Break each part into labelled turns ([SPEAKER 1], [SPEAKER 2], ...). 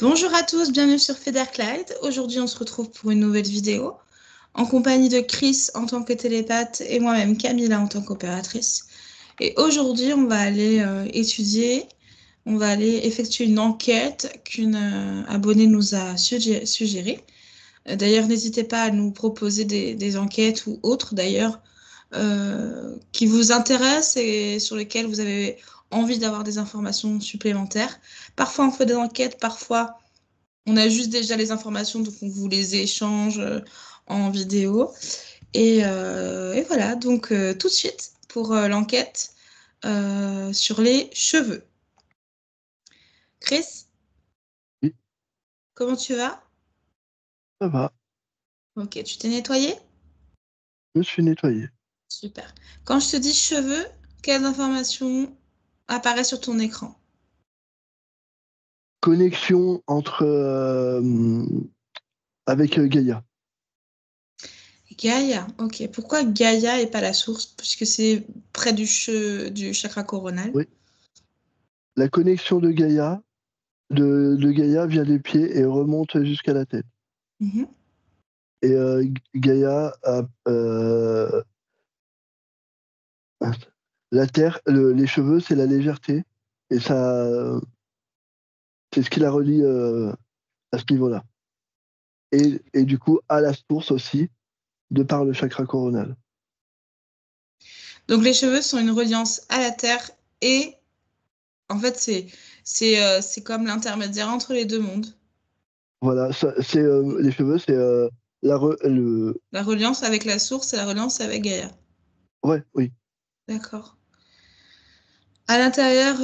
[SPEAKER 1] Bonjour à tous, bienvenue sur Federclyde. Aujourd'hui, on se retrouve pour une nouvelle vidéo en compagnie de Chris en tant que télépathe et moi-même Camilla en tant qu'opératrice. Et aujourd'hui, on va aller on va aller effectuer une enquête qu'une abonnée nous a suggérée. D'ailleurs, n'hésitez pas à nous proposer des enquêtes ou autres d'ailleurs qui vous intéressent et sur lesquelles vous avez envie d'avoir des informations supplémentaires. Parfois, on fait des enquêtes, parfois, on a juste déjà les informations, donc on vous les échange en vidéo. Et voilà, donc tout de suite pour l'enquête sur les cheveux. Chris,
[SPEAKER 2] Oui,
[SPEAKER 1] comment tu vas?
[SPEAKER 2] ça va,
[SPEAKER 1] Ok, tu t'es nettoyé?
[SPEAKER 2] je me suis nettoyé.
[SPEAKER 1] Super. Quand je te dis cheveux, quelles informations apparaissent sur ton écran?
[SPEAKER 2] Connexion avec Gaïa.
[SPEAKER 1] Gaïa, ok. Pourquoi Gaïa et pas la source? Puisque c'est près du chakra coronal.
[SPEAKER 2] Oui. La connexion de Gaïa vient des pieds et remonte jusqu'à la tête.
[SPEAKER 1] Mhm.
[SPEAKER 2] Et Gaïa la terre, les cheveux, c'est la légèreté. Et ça, c'est ce qui la relie à ce niveau-là. Et du coup, à la source aussi, de par le chakra coronal.
[SPEAKER 1] Donc les cheveux sont une reliance à la terre et en fait c'est comme l'intermédiaire entre les deux mondes.
[SPEAKER 2] Voilà, les cheveux, c'est
[SPEAKER 1] La reliance avec la source et la reliance avec Gaïa.
[SPEAKER 2] Ouais, oui.
[SPEAKER 1] D'accord. À l'intérieur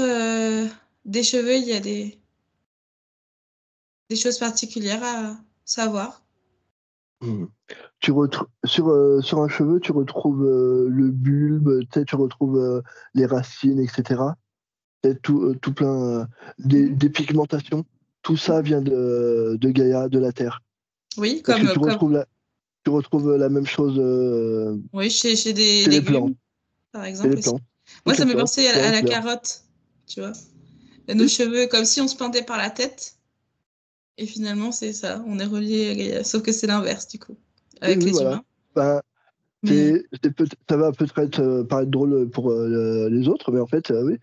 [SPEAKER 1] des cheveux, il y a des choses particulières à savoir.
[SPEAKER 2] Hmm. Sur un cheveu, tu retrouves le bulbe, tu sais, tu retrouves les racines, etc. Tu sais, tout plein
[SPEAKER 1] Mhm.
[SPEAKER 2] des pigmentations. Tout ça
[SPEAKER 1] Mhm.
[SPEAKER 2] vient de Gaïa, de la Terre.
[SPEAKER 1] Oui,
[SPEAKER 2] Parce que
[SPEAKER 1] comme
[SPEAKER 2] tu retrouves la même chose
[SPEAKER 1] oui, chez des
[SPEAKER 2] chez les plantes.
[SPEAKER 1] légumes, par
[SPEAKER 2] Chez
[SPEAKER 1] exemple
[SPEAKER 2] les
[SPEAKER 1] aussi.
[SPEAKER 2] plantes.
[SPEAKER 1] Moi,
[SPEAKER 2] Toutes
[SPEAKER 1] ça
[SPEAKER 2] les
[SPEAKER 1] me fait
[SPEAKER 2] plantes,
[SPEAKER 1] penser à la
[SPEAKER 2] fleurs.
[SPEAKER 1] carotte, tu vois. Nos
[SPEAKER 2] Oui,
[SPEAKER 1] cheveux, comme si on se plantait par la tête. Et finalement, c'est ça, on est relié à Gaïa. Sauf que c'est l'inverse, du coup,
[SPEAKER 2] oui,
[SPEAKER 1] avec
[SPEAKER 2] oui,
[SPEAKER 1] les
[SPEAKER 2] voilà.
[SPEAKER 1] humains.
[SPEAKER 2] Ben,
[SPEAKER 1] Mais
[SPEAKER 2] ça va peut-être paraître drôle pour les autres, mais en fait, oui.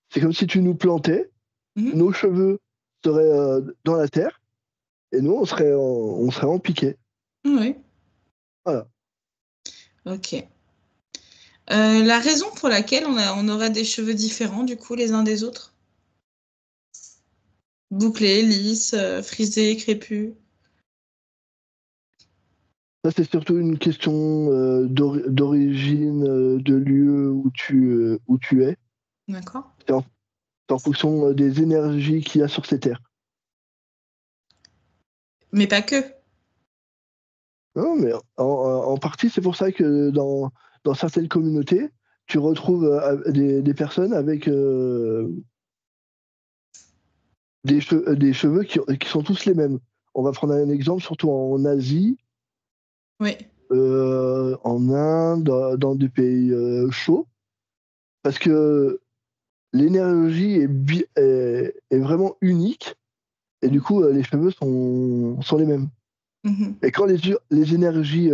[SPEAKER 2] C'est comme si tu nous plantais,
[SPEAKER 1] mhm.
[SPEAKER 2] nos cheveux seraient dans la terre, et nous, on serait en piqué.
[SPEAKER 1] Oui,
[SPEAKER 2] Voilà.
[SPEAKER 1] ok. La raison pour laquelle on aurait des cheveux différents, du coup, les uns des autres? Bouclés, lisses, frisés, crépus.
[SPEAKER 2] Ça, c'est surtout une question d'origine, de lieu où tu es.
[SPEAKER 1] D'accord.
[SPEAKER 2] C'est c'est en fonction des énergies qu'il y a sur ces terres.
[SPEAKER 1] Mais pas que.
[SPEAKER 2] Non, mais en partie, c'est pour ça que dans certaines communautés, tu retrouves des personnes avec des cheveux qui sont tous les mêmes. On va prendre un exemple, surtout en Asie,
[SPEAKER 1] Oui.
[SPEAKER 2] en Inde, dans des pays chauds, parce que l'énergie est vraiment unique et du coup, les cheveux sont les mêmes.
[SPEAKER 1] Mhm.
[SPEAKER 2] Et quand les énergies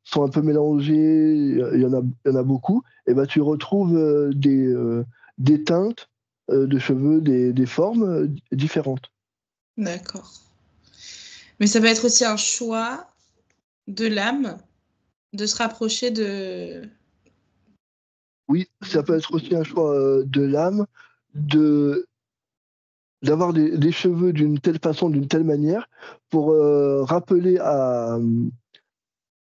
[SPEAKER 2] sont un peu mélangées, il y en a beaucoup, et ben tu retrouves des teintes de cheveux, des formes différentes.
[SPEAKER 1] D'accord. Mais ça peut être aussi un choix de l'âme de se rapprocher de...
[SPEAKER 2] Oui, ça peut être aussi un choix de l'âme de d'avoir des cheveux d'une telle façon, d'une telle manière, pour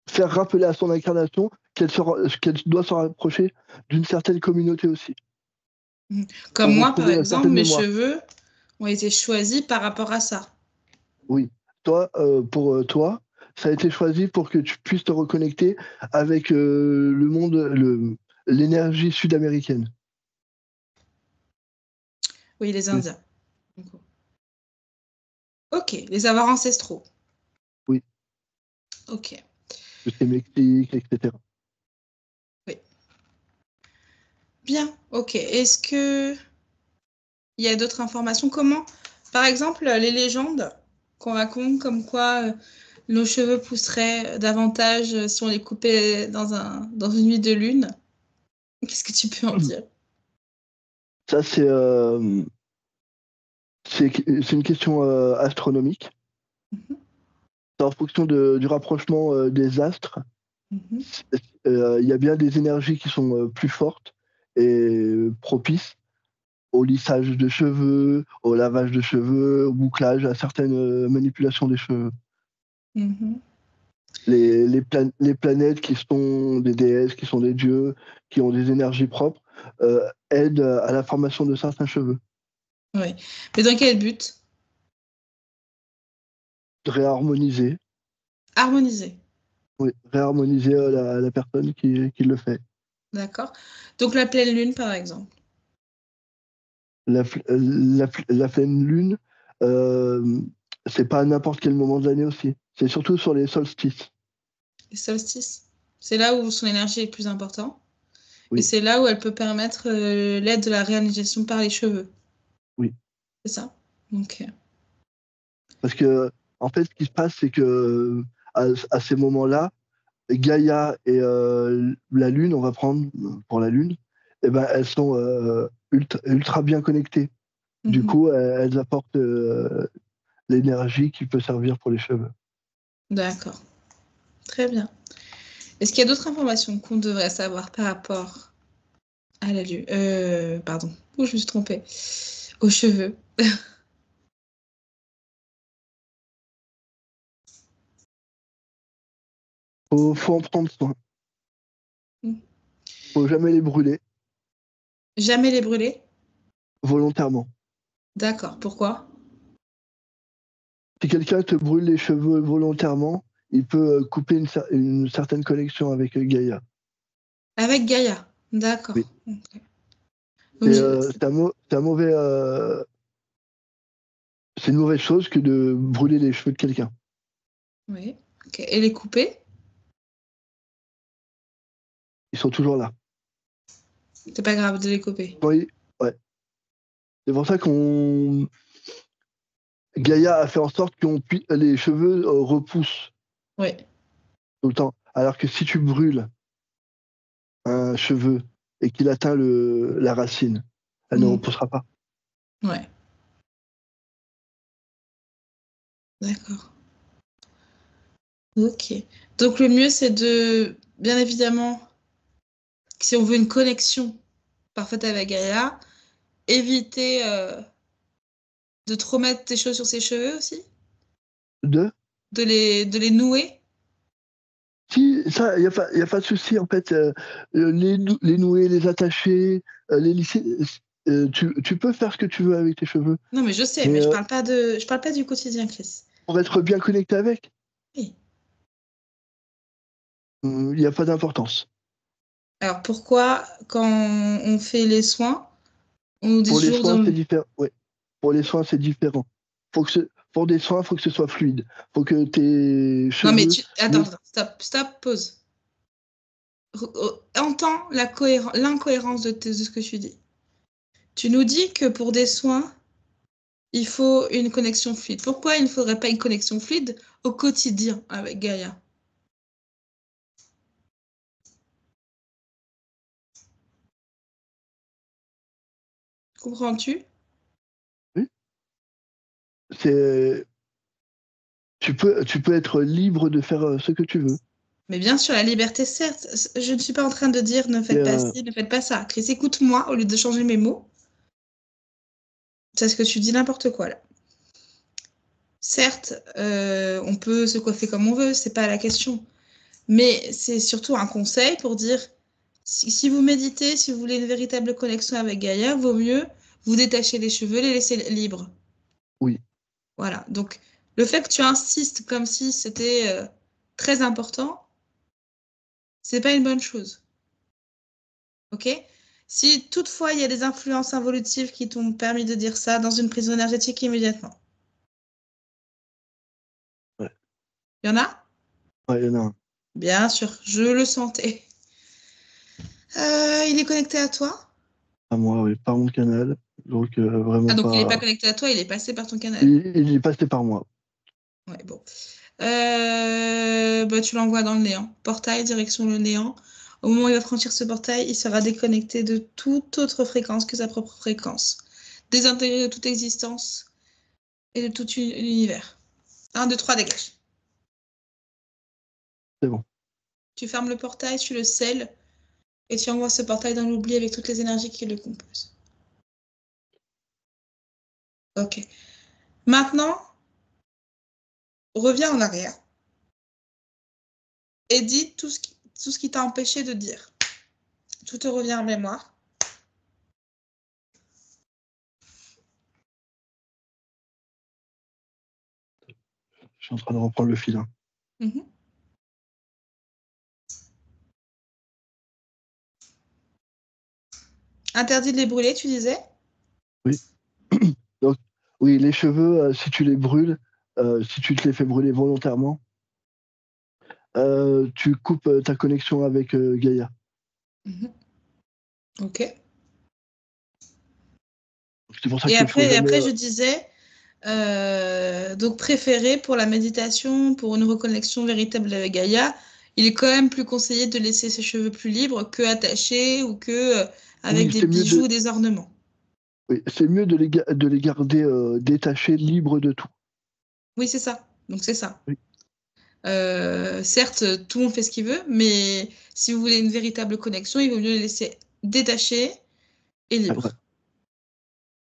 [SPEAKER 2] faire rappeler à son incarnation qu'elle doit se rapprocher d'une certaine communauté aussi,
[SPEAKER 1] Mhm. Comme
[SPEAKER 2] pour
[SPEAKER 1] moi, par
[SPEAKER 2] retrouver
[SPEAKER 1] exemple,
[SPEAKER 2] certaines
[SPEAKER 1] mes
[SPEAKER 2] mémoires.
[SPEAKER 1] cheveux ont été choisis par rapport à ça.
[SPEAKER 2] Oui, toi, pour toi, ça a été choisi pour que tu puisses te reconnecter avec le monde, l'énergie sud-américaine.
[SPEAKER 1] Oui, les
[SPEAKER 2] Oui,
[SPEAKER 1] Indiens. Ok, les savoirs ancestraux.
[SPEAKER 2] oui,
[SPEAKER 1] Ok,
[SPEAKER 2] que c'est Mexique, etc.
[SPEAKER 1] oui. Bien, ok. Est-ce que il y a d'autres informations? Comment? Par exemple, les légendes qu'on raconte comme quoi nos cheveux pousseraient davantage si on les coupait dans une nuit de lune. Qu'est-ce que tu peux en dire?
[SPEAKER 2] Ça, c'est une question astronomique.
[SPEAKER 1] Mhm,
[SPEAKER 2] C'est en fonction du rapprochement des astres.
[SPEAKER 1] mhm,
[SPEAKER 2] Il y a bien des énergies qui sont plus fortes et propices au lissage de cheveux, au lavage de cheveux, au bouclage, à certaines manipulations des cheveux.
[SPEAKER 1] mhm.
[SPEAKER 2] Les planètes qui sont des déesses, qui sont des dieux, qui ont des énergies propres, aident à la formation de certains cheveux.
[SPEAKER 1] Oui. Mais dans quel but?
[SPEAKER 2] Réharmoniser,
[SPEAKER 1] Harmoniser.
[SPEAKER 2] oui, réharmoniser la personne qui le fait.
[SPEAKER 1] D'accord. Donc la pleine lune, par exemple.
[SPEAKER 2] La pleine lune, euh, c'est pas à n'importe quel moment de l'année aussi. C'est surtout sur les solstices.
[SPEAKER 1] Les solstices. C'est là où son énergie est plus importante. Et
[SPEAKER 2] Oui,
[SPEAKER 1] c'est là où elle peut permettre l'aide de la réalisation par les cheveux.
[SPEAKER 2] oui.
[SPEAKER 1] C'est ça? Ok.
[SPEAKER 2] Parce que, en fait, ce qui se passe, c'est que à ces moments-là, Gaïa et la Lune, on va prendre pour la Lune, eh ben, elles sont ultra bien connectées. Du
[SPEAKER 1] Mhm.
[SPEAKER 2] coup, elles apportent l'énergie qui peut servir pour les cheveux.
[SPEAKER 1] D'accord. Très bien. Est-ce qu'il y a d'autres informations qu'on devrait savoir par rapport à la lune? Pardon. Ouh, je me suis trompée. Aux cheveux.
[SPEAKER 2] Faut en prendre soin.
[SPEAKER 1] Mm.
[SPEAKER 2] Faut jamais les brûler
[SPEAKER 1] Jamais les brûler?
[SPEAKER 2] volontairement.
[SPEAKER 1] D'accord. Pourquoi?
[SPEAKER 2] Si quelqu'un te brûle les cheveux volontairement, il peut couper une certaine connexion avec Gaïa.
[SPEAKER 1] Avec Gaïa.
[SPEAKER 2] Oui.
[SPEAKER 1] D'accord. Ok. Donc,
[SPEAKER 2] C'est une mauvaise chose que de brûler les cheveux de quelqu'un.
[SPEAKER 1] oui. Ok. Et les couper?
[SPEAKER 2] Ils sont toujours là.
[SPEAKER 1] C'est pas grave de les couper.
[SPEAKER 2] Oui, ouais. C'est pour ça qu'on Gaïa a fait en sorte que les cheveux repoussent
[SPEAKER 1] Oui.
[SPEAKER 2] tout le temps. Alors que si tu brûles un cheveu et qu'il atteint la racine, elle ne
[SPEAKER 1] Mm.
[SPEAKER 2] repoussera pas.
[SPEAKER 1] Ouais. D'accord. Ok. Donc le mieux, c'est de, bien évidemment, si on veut une connexion parfaite avec Gaïa, éviter de trop mettre tes choses sur ses cheveux aussi,
[SPEAKER 2] Deux,
[SPEAKER 1] de les nouer.
[SPEAKER 2] si, ça, y a pas de souci, en fait, les nouer, les attacher, les lisser, tu peux faire ce que tu veux avec tes cheveux,
[SPEAKER 1] Non, mais je sais,
[SPEAKER 2] mais
[SPEAKER 1] mais je parle pas du quotidien, Chris.
[SPEAKER 2] pour être bien connecté avec,
[SPEAKER 1] Oui.
[SPEAKER 2] il n'y a pas d'importance.
[SPEAKER 1] Alors pourquoi, quand on fait les soins, on nous dit
[SPEAKER 2] Pour les
[SPEAKER 1] toujours
[SPEAKER 2] soins,
[SPEAKER 1] de...
[SPEAKER 2] c'est différent. Ouais. Pour les soins, c'est différent. Pour des soins, il faut que ce soit fluide. Faut que tes
[SPEAKER 1] Non, mais
[SPEAKER 2] cheveux.
[SPEAKER 1] attends, attends, stop, stop, pause. Entends l'incohérence de ce que tu dis. Tu nous dis que pour des soins, il faut une connexion fluide. Pourquoi il ne faudrait pas une connexion fluide au quotidien avec Gaïa? Comprends-tu?
[SPEAKER 2] Oui, c'est. Tu peux être libre de faire ce que tu veux.
[SPEAKER 1] Mais bien sûr, la liberté, certes. Je ne suis pas en train de dire ne
[SPEAKER 2] Et,
[SPEAKER 1] faites pas ci, ne faites pas ça. Chris, écoute-moi au lieu de changer mes mots. C'est ce que tu dis n'importe quoi là. Certes, on peut se coiffer comme on veut, c'est pas la question. Mais c'est surtout un conseil pour dire si vous méditez, si vous voulez une véritable connexion avec Gaïa, vaut mieux vous détacher les cheveux, les laisser libres.
[SPEAKER 2] oui,
[SPEAKER 1] Voilà. Donc, le fait que tu insistes comme si c'était très important, c'est pas une bonne chose. OK? Si toutefois il y a des influences involutives qui t'ont permis de dire ça dans une prison énergétique immédiatement.
[SPEAKER 2] ouais,
[SPEAKER 1] Il y en a?
[SPEAKER 2] ouais, il y en a un.
[SPEAKER 1] Bien sûr, je le sentais. Il est connecté à toi?
[SPEAKER 2] À moi, oui, par mon canal. Donc, vraiment
[SPEAKER 1] Ah, donc il n'est
[SPEAKER 2] pas.
[SPEAKER 1] pas connecté à toi, il est passé par ton canal.
[SPEAKER 2] Il est passé par moi.
[SPEAKER 1] Ouais, bon. Bah, tu l'envoies dans le néant. Portail, direction le néant. Au moment où il va franchir ce portail, il sera déconnecté de toute autre fréquence que sa propre fréquence. Désintégré de toute existence et de tout l'univers. 1, 2, 3, dégage.
[SPEAKER 2] C'est bon.
[SPEAKER 1] Tu fermes le portail, tu le scelles et tu envoies ce portail dans l'oubli avec toutes les énergies qui le composent. Ok. Maintenant, reviens en arrière et dis tout ce qui t'a empêché de dire. Tout te revient en mémoire.
[SPEAKER 2] Je suis en train de reprendre le fil. Hein.
[SPEAKER 1] Mhm. Interdit de les brûler, tu disais?
[SPEAKER 2] Oui. Donc, oui, les cheveux, si tu les brûles, si tu te les fais brûler volontairement, tu coupes ta connexion avec Gaïa.
[SPEAKER 1] Mhm. Ok.
[SPEAKER 2] C'est pour ça
[SPEAKER 1] Et
[SPEAKER 2] qu'il faut jamais.
[SPEAKER 1] après, je disais, donc préféré pour la méditation, pour une reconnexion véritable avec Gaïa, il est quand même plus conseillé de laisser ses cheveux plus libres que attachés ou que avec
[SPEAKER 2] Oui,
[SPEAKER 1] des
[SPEAKER 2] c'est mieux
[SPEAKER 1] bijoux ou des ornements.
[SPEAKER 2] oui, c'est mieux de les garder détachés, libres de tout.
[SPEAKER 1] Oui, c'est ça. Donc c'est ça.
[SPEAKER 2] Oui.
[SPEAKER 1] Certes, tout le monde fait ce qu'il veut, mais si vous voulez une véritable connexion, il vaut mieux les laisser détachés et
[SPEAKER 2] Ouais.
[SPEAKER 1] libres.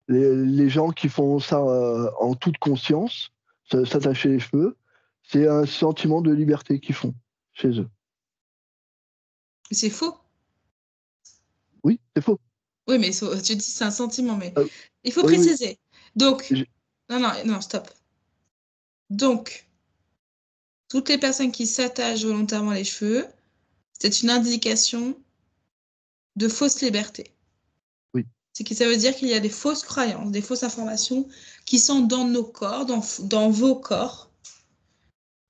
[SPEAKER 2] Les gens qui font ça en toute conscience, s'attacher les cheveux, c'est un sentiment de liberté qu'ils font chez eux.
[SPEAKER 1] C'est faux.
[SPEAKER 2] Oui, c'est faux.
[SPEAKER 1] Oui, mais tu dis c'est un sentiment, mais
[SPEAKER 2] Euh,
[SPEAKER 1] il faut
[SPEAKER 2] oui, oui.
[SPEAKER 1] préciser. Donc,
[SPEAKER 2] j'ai-
[SPEAKER 1] non, non, non, stop. Donc, toutes les personnes qui s'attachent volontairement les cheveux, c'est une indication de fausse liberté.
[SPEAKER 2] Oui,
[SPEAKER 1] C'est que ça veut dire qu'il y a des fausses croyances, des fausses informations qui sont dans nos corps, dans vos corps,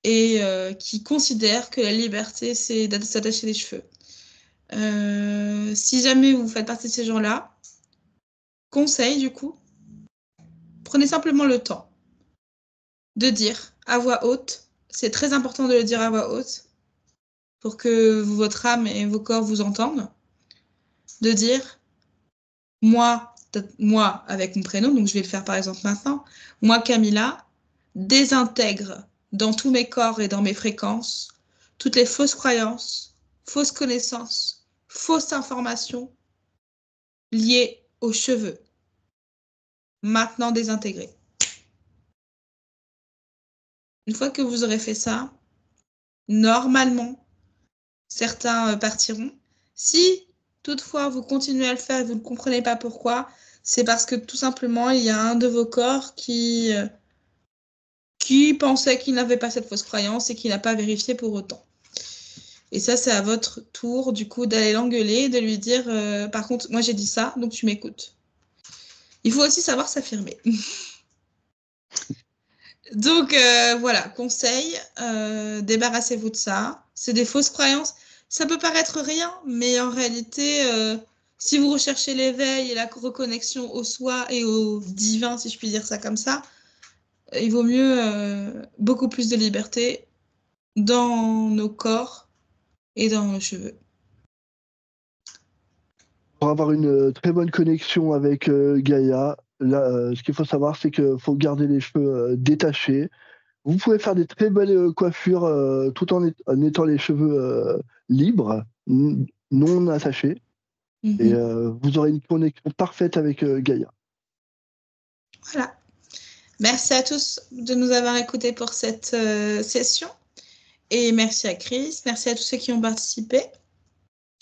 [SPEAKER 1] et qui considèrent que la liberté, c'est de s'attacher les cheveux. Si jamais vous faites partie de ces gens-là, conseil du coup, prenez simplement le temps de dire à voix haute, c'est très important de le dire à voix haute pour que votre âme et vos corps vous entendent, de dire moi avec mon prénom, donc je vais le faire par exemple maintenant, moi Camilla, désintègre dans tous mes corps et dans mes fréquences toutes les fausses croyances, fausses connaissances, fausses informations liées aux cheveux, maintenant désintégrées. Une fois que vous aurez fait ça, normalement, certains partiront. Si toutefois vous continuez à le faire et vous ne comprenez pas pourquoi, c'est parce que tout simplement, il y a un de vos corps qui pensait qu'il n'avait pas cette fausse croyance et qui n'a pas vérifié pour autant. Et ça, c'est à votre tour, du coup, d'aller l'engueuler, de lui dire, par contre, moi j'ai dit ça, donc tu m'écoutes. Il faut aussi savoir s'affirmer. Donc voilà, conseil, débarrassez-vous de ça. C'est des fausses croyances. Ça peut paraître rien, mais en réalité, si vous recherchez l'éveil et la reconnexion au soi et au divin, si je puis dire ça comme ça, il vaut mieux beaucoup plus de liberté dans nos corps et dans nos cheveux.
[SPEAKER 2] pour avoir une très bonne connexion avec Gaïa, là, ce qu'il faut savoir, c'est qu'il faut garder les cheveux détachés. Vous pouvez faire des très belles coiffures tout en étant les cheveux libres, non attachés, et
[SPEAKER 1] Mhm.
[SPEAKER 2] vous aurez une connexion parfaite avec Gaïa.
[SPEAKER 1] Voilà. Merci à tous de nous avoir écoutés pour cette session. Et merci à Chris, merci à tous ceux qui ont participé,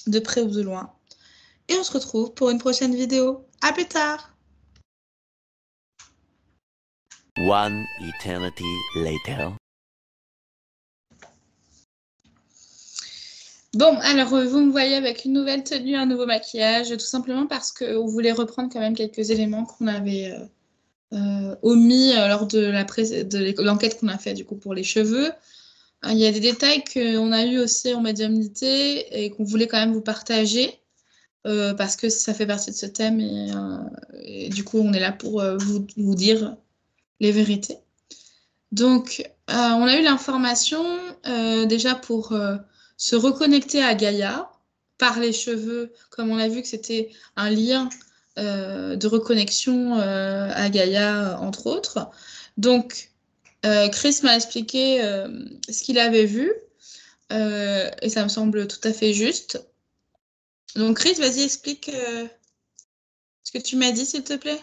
[SPEAKER 1] de près ou de loin. Et on se retrouve pour une prochaine vidéo. À plus tard!
[SPEAKER 3] One eternity later.
[SPEAKER 1] Bon, alors vous me voyez avec une nouvelle tenue, un nouveau maquillage, tout simplement parce qu'on voulait reprendre quand même quelques éléments qu'on avait omis lors de l'enquête qu'on a fait du coup pour les cheveux. Il y a des détails qu'on a eu aussi en médiumnité et qu'on voulait quand même vous partager. parce que ça fait partie de ce thème et du coup, on est là pour vous dire les vérités. Donc, on a eu l'information déjà pour se reconnecter à Gaïa par les cheveux, comme on a vu que c'était un lien de reconnexion à Gaïa, entre autres. Donc, Chris m'a expliqué ce qu'il avait vu et ça me semble tout à fait juste. Donc, Chris, vas-y, explique ce que tu m'as dit, s'il te plaît.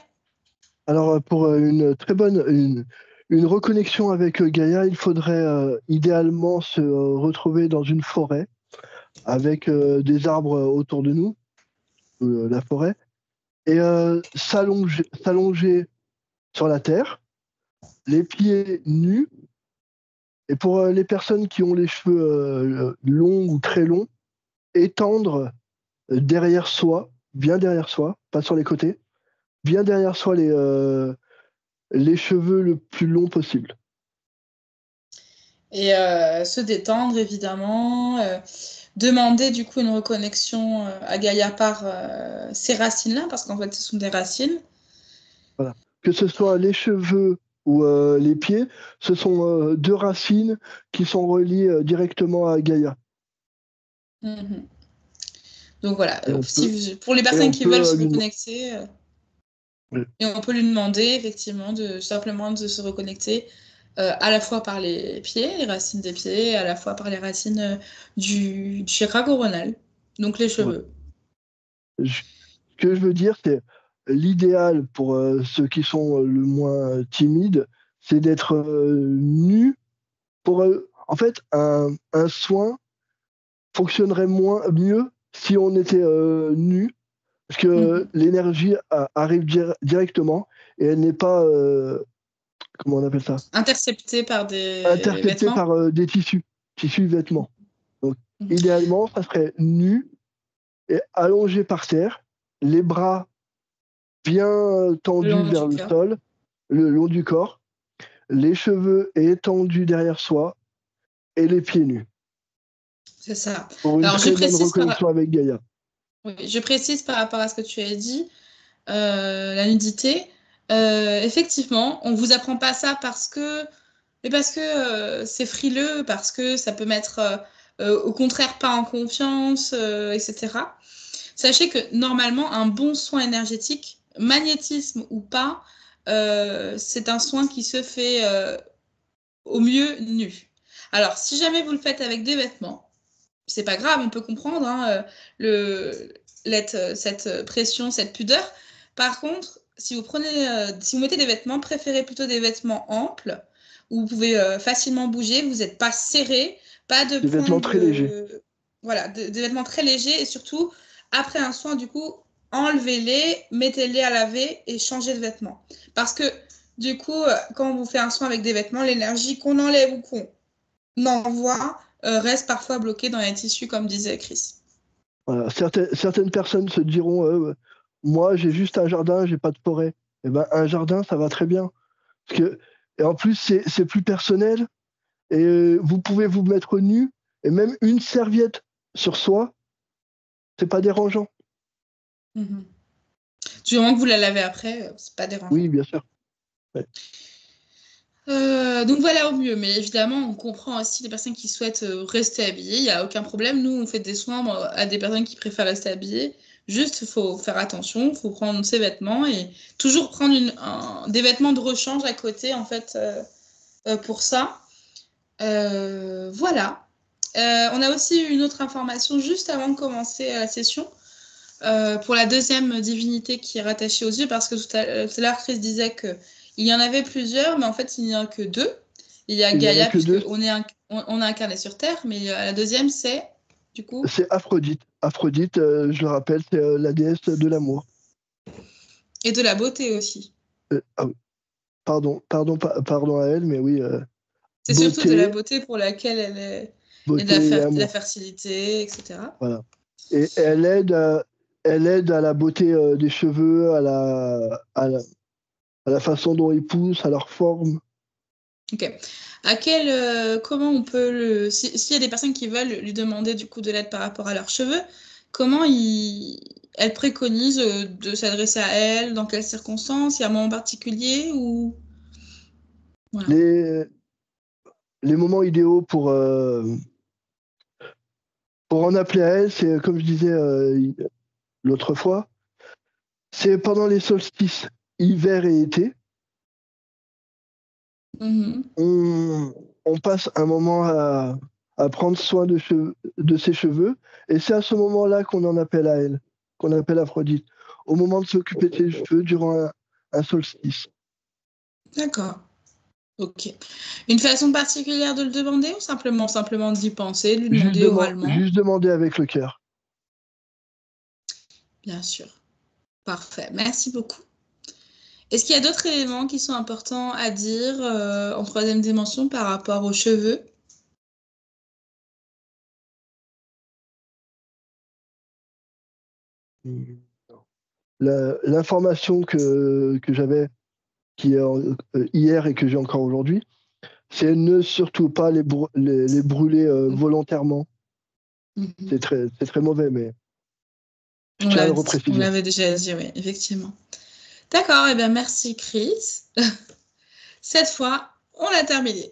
[SPEAKER 2] Alors, pour une reconnexion avec Gaïa, il faudrait idéalement se retrouver dans une forêt avec des arbres autour de nous, la forêt, et s'allonger sur la terre, les pieds nus. Et pour les personnes qui ont les cheveux longs ou très longs, étendre derrière soi, bien derrière soi, pas sur les côtés, bien derrière soi les cheveux le plus long possible.
[SPEAKER 1] Et se détendre, évidemment. Demander du coup une reconnexion à Gaïa par ces racines-là, parce qu'en fait, ce sont des racines.
[SPEAKER 2] Voilà. Que ce soit les cheveux ou les pieds, ce sont deux racines qui sont reliées directement à Gaïa.
[SPEAKER 1] Mhm. Donc voilà,
[SPEAKER 2] Et on peut,
[SPEAKER 1] pour les
[SPEAKER 2] et
[SPEAKER 1] personnes
[SPEAKER 2] on
[SPEAKER 1] qui veulent
[SPEAKER 2] peut
[SPEAKER 1] se
[SPEAKER 2] lui
[SPEAKER 1] reconnecter,
[SPEAKER 2] demander.
[SPEAKER 1] et on peut lui demander effectivement simplement de se reconnecter à la fois par les pieds, les racines des pieds, et à la fois par les racines du chakra coronal, donc les
[SPEAKER 2] Ouais.
[SPEAKER 1] cheveux.
[SPEAKER 2] Ce que je veux dire, c'est l'idéal pour ceux qui sont le moins timides, c'est d'être nu. En fait, un soin fonctionnerait mieux si on était nu, parce que l'énergie arrive directement et elle n'est pas, comment on appelle ça,
[SPEAKER 1] Intercepté par des
[SPEAKER 2] interceptée
[SPEAKER 1] vêtements.
[SPEAKER 2] par des tissus vêtements. Donc, idéalement, ça serait nu et allongé par terre, les bras bien
[SPEAKER 1] Le long
[SPEAKER 2] tendus vers
[SPEAKER 1] du
[SPEAKER 2] le
[SPEAKER 1] corps.
[SPEAKER 2] sol, le long du corps, les cheveux étendus derrière soi et les pieds nus.
[SPEAKER 1] C'est ça.
[SPEAKER 2] Pour une
[SPEAKER 1] Alors, je
[SPEAKER 2] très bonne
[SPEAKER 1] précise
[SPEAKER 2] reconnexion avec Gaïa.
[SPEAKER 1] oui, je précise par rapport à ce que tu as dit, la nudité. Effectivement, on vous apprend pas ça mais parce que c'est frileux, parce que ça peut mettre au contraire pas en confiance, etc. Sachez que normalement, un bon soin énergétique, magnétisme ou pas, c'est un soin qui se fait au mieux nu. Alors, si jamais vous le faites avec des vêtements, c'est pas grave, on peut comprendre hein, cette pression, cette pudeur. Par contre, si vous mettez des vêtements, préférez plutôt des vêtements amples où vous pouvez facilement bouger, vous n'êtes pas serré, pas de
[SPEAKER 2] Des
[SPEAKER 1] point
[SPEAKER 2] vêtements très légers.
[SPEAKER 1] voilà, des vêtements très légers et surtout après un soin, du coup, enlevez-les, mettez-les à laver et changez de vêtements. Parce que du coup, quand on vous fait un soin avec des vêtements, l'énergie qu'on enlève ou qu'on envoie reste parfois bloquée dans les tissus, comme disait Chris.
[SPEAKER 2] Voilà. Certaines personnes se diront, moi j'ai juste un jardin, j'ai pas de forêt. Eh ben, un jardin, ça va très bien. Et en plus, c'est plus personnel. Et vous pouvez vous mettre nu. Et même une serviette sur soi, c'est pas dérangeant.
[SPEAKER 1] Mhm. Du moment que vous la lavez après, c'est pas dérangeant.
[SPEAKER 2] Oui, bien sûr. Ouais.
[SPEAKER 1] Donc voilà au mieux, mais évidemment on comprend aussi les personnes qui souhaitent rester habillées, il n'y a aucun problème. Nous on fait des soins à des personnes qui préfèrent rester habillées. Juste il faut faire attention, il faut prendre ses vêtements et toujours prendre des vêtements de rechange à côté en fait pour ça. Voilà. On a aussi une autre information juste avant de commencer la session. Pour la deuxième divinité qui est rattachée aux yeux, parce que tout à l'heure, Chris disait qu'il y en avait plusieurs, mais en fait, il n'y en a que deux. Il y a
[SPEAKER 2] Il n'y en a
[SPEAKER 1] Gaïa,
[SPEAKER 2] que deux.
[SPEAKER 1] puisqu'on on est incarné sur Terre, mais la deuxième, c'est, du coup,
[SPEAKER 2] C'est Aphrodite. Aphrodite, je le rappelle, c'est la déesse de l'amour.
[SPEAKER 1] et de la beauté aussi.
[SPEAKER 2] Ah oui. Pardon à elle, mais oui.
[SPEAKER 1] C'est surtout de la
[SPEAKER 2] Beauté,
[SPEAKER 1] beauté pour laquelle elle est, et
[SPEAKER 2] beauté et
[SPEAKER 1] de la
[SPEAKER 2] amour.
[SPEAKER 1] fertilité, etc.
[SPEAKER 2] Voilà. Et elle aide à la beauté des cheveux, à la façon dont ils poussent, à leur forme.
[SPEAKER 1] Ok. Comment on peut s'il y a des personnes qui veulent lui demander du coup de l'aide par rapport à leurs cheveux, comment elle préconise de s'adresser à elle dans quelles circonstances? Il y a un moment particulier ou... Voilà.
[SPEAKER 2] Les moments idéaux pour en appeler à elle, c'est comme je disais l'autre fois, c'est pendant les solstices, hiver et été. On passe un moment à prendre soin de ses cheveux, et c'est à ce moment-là qu'on en appelle à elle, qu'on appelle Aphrodite, au moment de s'occuper de ses cheveux durant un solstice.
[SPEAKER 1] D'accord. Ok. Une façon particulière de le demander ou simplement d'y penser, de lui demander oralement?
[SPEAKER 2] Juste demander avec le cœur.
[SPEAKER 1] Bien sûr. Parfait. Merci beaucoup. Est-ce qu'il y a d'autres éléments qui sont importants à dire en troisième dimension par rapport aux cheveux?
[SPEAKER 2] L'information que j'avais hier et que j'ai encore aujourd'hui, c'est ne surtout pas les brûler volontairement. C'est très mauvais, mais je tiens à le repréciser.
[SPEAKER 1] On l'avait déjà dit, oui, effectivement. D'accord, eh bien merci Chris. Cette fois, on a terminé.